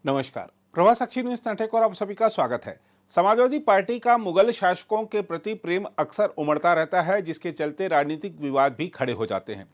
नमस्कार। प्रवास साक्षी न्यूज नाटक और आप सभी का स्वागत है। समाजवादी पार्टी का मुगल शासकों के प्रति प्रेम अक्सर उमड़ता रहता है, जिसके चलते राजनीतिक विवाद भी खड़े हो जाते हैं।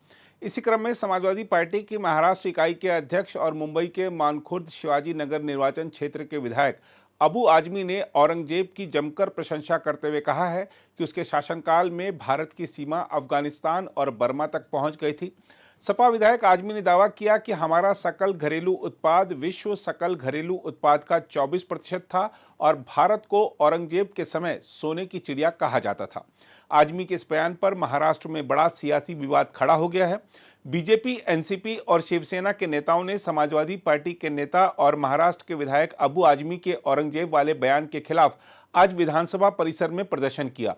इसी क्रम में समाजवादी पार्टी की महाराष्ट्र इकाई के अध्यक्ष और मुंबई के मानखुर्द शिवाजी नगर निर्वाचन क्षेत्र के विधायक अबू आजमी ने औरंगजेब की जमकर प्रशंसा करते हुए कहा है कि उसके शासनकाल में भारत की सीमा अफगानिस्तान और बर्मा तक पहुंच गई थी। सपा विधायक आजमी ने दावा किया कि हमारा सकल घरेलू उत्पाद विश्व सकल घरेलू उत्पाद का 24% था और भारत को औरंगजेब के समय सोने की चिड़िया कहा जाता था। आजमी के इस बयान पर महाराष्ट्र में बड़ा सियासी विवाद खड़ा हो गया है। बीजेपी, एनसीपी और शिवसेना के नेताओं ने समाजवादी पार्टी के नेता और महाराष्ट्र के विधायक अबू आजमी के औरंगजेब वाले बयान के खिलाफ आज विधानसभा परिसर में प्रदर्शन किया।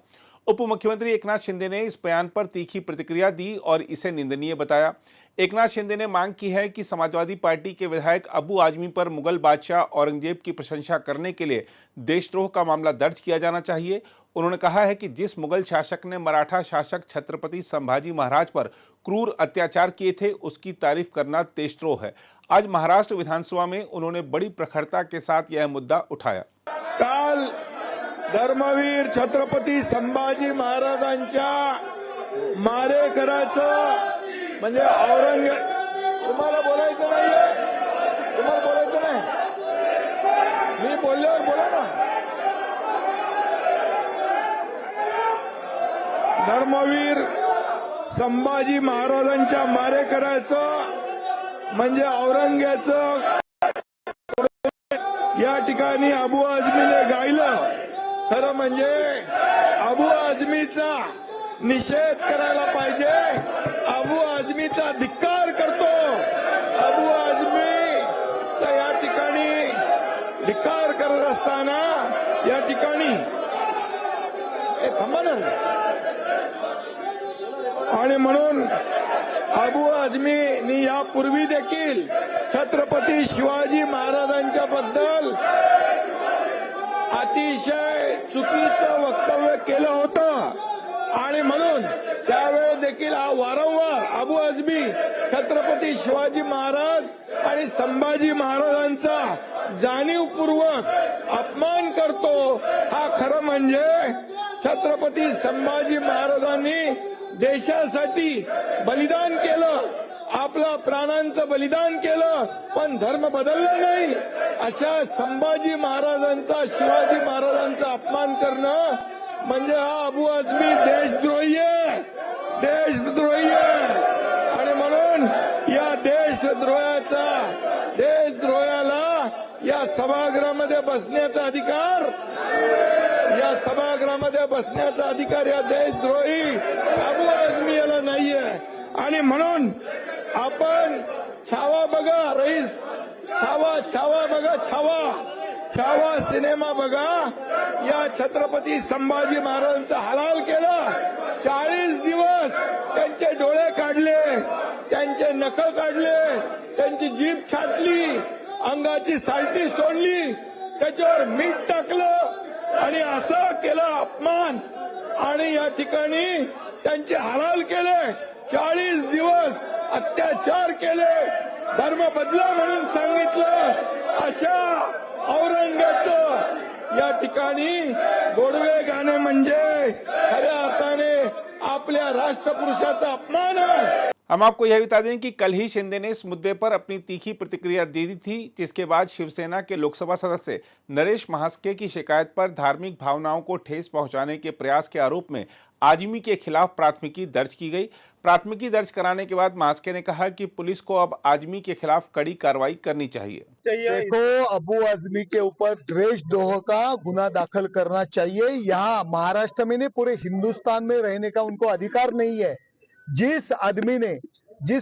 उप मुख्यमंत्री एकनाथ शिंदे ने इस बयान पर तीखी प्रतिक्रिया दी और इसे निंदनीय बताया। एकनाथ शिंदे ने मांग की है कि समाजवादी पार्टी के विधायक अबू आजमी पर मुगल बादशाह औरंगजेब की प्रशंसा करने के लिए देशद्रोह का मामला दर्ज किया जाना चाहिए। उन्होंने कहा है कि जिस मुगल शासक ने मराठा शासक छत्रपति संभाजी महाराज पर क्रूर अत्याचार किए थे, उसकी तारीफ करना देशद्रोह है। आज महाराष्ट्र विधानसभा में उन्होंने बड़ी प्रखरता के साथ यह मुद्दा उठाया। काल धर्मवीर छत्रपती संभाजी महाराजांच्या मारेकराचं म्हणजे तुम्हाला बोलायचं नाहीये, तुम्हाला बोलायचं नाही, मी बोलल्यावर बोला ना। धर्मवीर संभाजी महाराजांच्या मारेकराचं म्हणजे औरंगजेबाचं या ठिकाणी अबू आजमीने गायलं। खरं म्हणजे अबू आजमीचा निषेध करायला पाहिजे, अबू आजमीचा धिक्कार करतो। अबू आजमी या ठिकाणी धिक्कार करत असताना या ठिकाणी थांबा ना, आणि म्हणून अबू आजमीनी यापूर्वी देखील छत्रपती शिवाजी महाराजांच्या बद्दल अतिशय चुकीचं वक्तव्य केलं होतं आणि म्हणून त्यावेळेस देखील वारंवार अबू आजमी छत्रपती शिवाजी महाराज आणि संभाजी महाराजांचा जाणीवपूर्वक अपमान करतो। हा खरं म्हणजे छत्रपती संभाजी महाराजांनी देशासाठी बलिदान केलं, आपलं प्राणांचं बलिदान केलं, पण धर्म बदलला नाही। अशा संभाजी महाराजांचा, शिवाजी महाराजांचा अपमान करणं म्हणजे हा अबू आजमी देशद्रोही आहे, देशद्रोही आहे। आणि म्हणून या देशद्रोहाला या सभागृहामध्ये बसण्याचा अधिकार, या सभागृहामध्ये बसण्याचा अधिकार या देशद्रोही अबू आजमी याला नाहीये। आणि म्हणून आपण छावा बघा, रईस छावा बघा, छावा सिनेमा बघा। या छत्रपती संभाजी महाराजांचा हलाल केला। 40 दिवस त्यांचे डोळे काढले, त्यांचे नख काढले, त्यांची जीभ छाटली, अंगाची सालटी सोडली, त्याच्यावर मीठ टाकलं आणि असं केलं अपमान, आणि या ठिकाणी त्यांचे हलाल केले। 40 दिवस अत्याचार केले, धर्म बदला म्हणून सांगितलं। अशा औरंगजेबाचं या ठिकाणी गोडवे गाणे म्हणजे खऱ्या अर्थाने आपल्या राष्ट्रपुरुषाचा अपमान आहे। हम आपको यह बता दें कि कल ही शिंदे ने इस मुद्दे पर अपनी तीखी प्रतिक्रिया दे दी थी, जिसके बाद शिवसेना के लोकसभा सदस्य नरेश महास्के की शिकायत पर धार्मिक भावनाओं को ठेस पहुंचाने के प्रयास के आरोप में आजमी के खिलाफ प्राथमिकी दर्ज की गई। प्राथमिकी दर्ज कराने के बाद महास्के ने कहा कि पुलिस को अब आजमी के खिलाफ कड़ी कार्रवाई करनी चाहिए। देखो, अबू आजमी के ऊपर देशद्रोह का गुना दाखिल करना चाहिए। यहाँ महाराष्ट्र में नहीं, पूरे हिंदुस्तान में रहने का उनको अधिकार नहीं है। जिस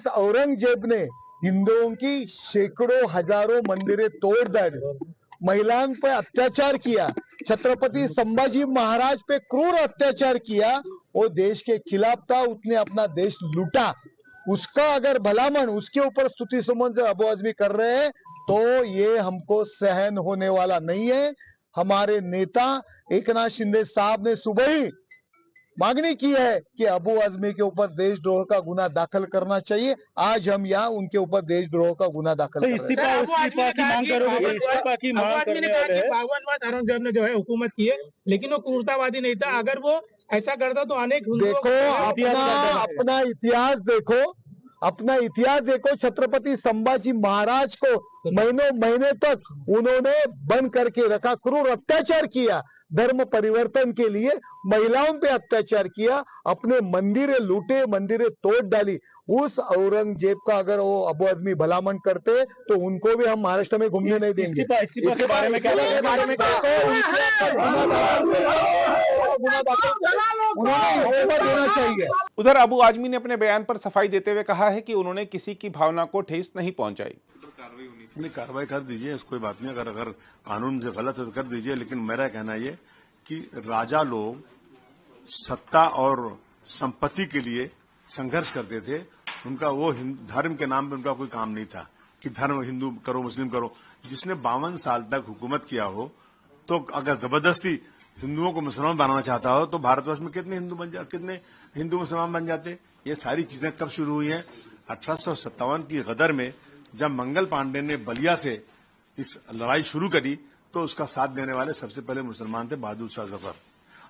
औरंगजेब ने हिंदुओं की सैकड़ों हजारों मंदिरें तोड़कर महिलाओं पे अत्याचार किया, छत्रपति संभाजी महाराज पे क्रूर अत्याचार किया, वो देश के खिलाफ था। उसने अपना देश लूटा। उसका अगर भलामण, उसके ऊपर स्तुति सुमन अबू आजमी कर रहे हैं तो ये हमको सहन होने वाला नहीं है। हमारे नेता एकनाथ शिंदे साहब ने सुबह ही मांगनी की है कि अबू आजमी के ऊपर देशद्रोह का गुना दाखिल करना चाहिए। आज हम यहाँ उनके ऊपर देशद्रोह का गुना दाखिल कर रहे हैं। इस्तीफा की मांग करोगे? इस्तीफा की मांग करने वाले हैं। 52 बार औरंगजेब ने जो है हुकूमत की है, लेकिन वो क्रूरतावादी नहीं था। अगर वो ऐसा करता तो अनेक देखो अपना इतिहास देखो, अपना इतिहास देखो। छत्रपति संभाजी महाराज को महीनों महीने तक उन्होंने बंद करके रखा, क्रूर अत्याचार किया, धर्म परिवर्तन के लिए महिलाओं पे अत्याचार किया, अपने मंदिरें लूटे, मंदिरें तोड़ डाली। उस औरंगजेब का अगर वो अबू आजमी भलामन करते तो उनको भी हम महाराष्ट्र में घूमने नहीं देंगे। इस्तीफा के बारे में क्या देना चाहिए। उधर अबू आजमी ने अपने बयान पर सफाई देते हुए कहा है कि उन्होंने किसी की भावना को ठेस नहीं पहुंचाई। नहीं, कार्रवाई कर दीजिए, कोई बात नहीं। अगर कानून से गलत है तो कर दीजिए, लेकिन मेरा कहना ये कि राजा लोग सत्ता और संपत्ति के लिए संघर्ष करते थे। उनका वो धर्म के नाम पे उनका कोई काम नहीं था कि धर्म हिंदू करो मुस्लिम करो। जिसने 52 साल तक हुकूमत किया हो, तो अगर जबरदस्ती हिंदुओं को मुसलमान बनाना चाहता हो तो भारतवर्ष में कितने हिंदू मुसलमान बन जाते। ये सारी चीजें कब शुरू हुई हैं? 1857 की गदर में जब मंगल पांडे ने बलिया से इस लड़ाई शुरू करी तो उसका साथ देने वाले सबसे पहले मुसलमान थे बहादुर शाह जफर।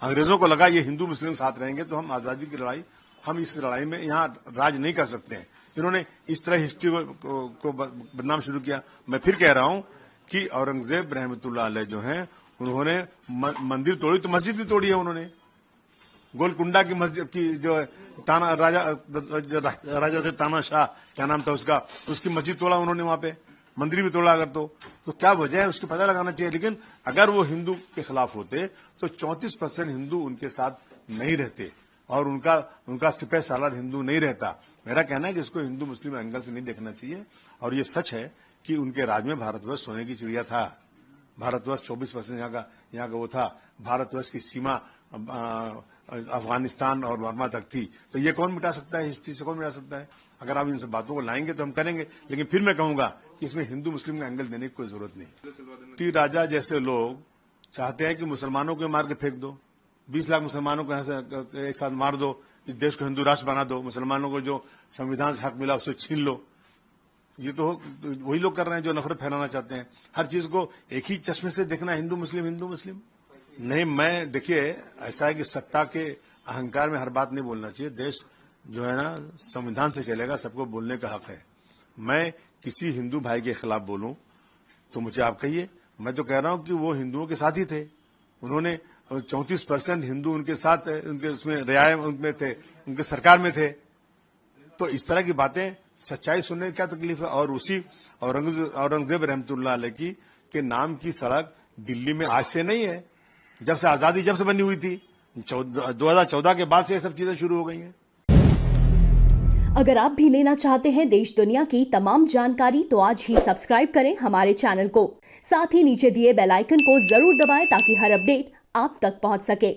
अंग्रेजों को लगा ये हिंदू मुस्लिम साथ रहेंगे तो हम आजादी की लड़ाई, हम इस लड़ाई में यहाँ राज नहीं कर सकते हैं। इन्होंने इस तरह हिस्ट्री को बदनाम शुरू किया। मैं फिर कह रहा हूं कि औरंगजेब रहमतुल्लाह अलैह जो हैं, उन्होंने मंदिर तोड़ी तो मस्जिद भी तोड़ी है। उन्होंने गोलकुंडा की मस्जिद की जो ताना राजा थे ताना शाह, क्या नाम था उसका, उसकी मस्जिद तोड़ा उन्होंने, वहां पे मंदिर भी तोड़ा। अगर तो क्या वजह है उसको पता लगाना चाहिए। लेकिन अगर वो हिंदू के खिलाफ होते तो 34% हिंदू उनके साथ नहीं रहते और उनका सिपह सालार हिंदू नहीं रहता। मेरा कहना है कि इसको हिंदू मुस्लिम एंगल से नहीं देखना चाहिए। और ये सच है कि उनके राज में भारतवर्ष सोने की चिड़िया था। भारतवर्ष 24% यहाँ का वो था। भारतवर्ष की सीमा अफगानिस्तान और बर्मा तक थी। तो ये कौन मिटा सकता है? हिस्ट्री से कौन मिटा सकता है? अगर आप इन सब बातों को लाएंगे तो हम करेंगे, लेकिन फिर मैं कहूंगा कि इसमें हिंदू मुस्लिम का एंगल देने की कोई जरूरत नहीं। टी राजा जैसे लोग चाहते हैं कि मुसलमानों को मार के फेंक दो, 20 लाख मुसलमानों को एक साथ मार दो, इस देश को हिंदू राष्ट्र बना दो, मुसलमानों को जो संविधान से हक मिला उसे छीन लो। ये तो वही लोग कर रहे हैं जो नफरत फैलाना चाहते हैं। हर चीज को एक ही चश्मे से देखना, हिंदू मुस्लिम नहीं। मैं देखिए, ऐसा है कि सत्ता के अहंकार में हर बात नहीं बोलना चाहिए। देश जो है ना संविधान से चलेगा, सबको बोलने का हक है। मैं किसी हिंदू भाई के खिलाफ बोलूं तो मुझे आप कहिए। मैं तो कह रहा हूं कि वो हिंदुओं के साथ ही थे। उन्होंने 34% हिंदू उनके साथ, उनके उसमें रियाय उनमें थे, उनके सरकार में थे। तो इस तरह की बातें, सच्चाई सुनने की क्या तकलीफ है? और उसी औरंगजेब रहमतुल्लाह अलैह की के नाम की सड़क दिल्ली में आज से नहीं है, जब से आजादी जब से बनी हुई थी 2014 के बाद से ये सब चीजें शुरू हो गई हैं। अगर आप भी लेना चाहते हैं देश दुनिया की तमाम जानकारी तो आज ही सब्सक्राइब करें हमारे चैनल को। साथ ही नीचे दिए बेल आइकन को जरूर दबाएं ताकि हर अपडेट आप तक पहुंच सके।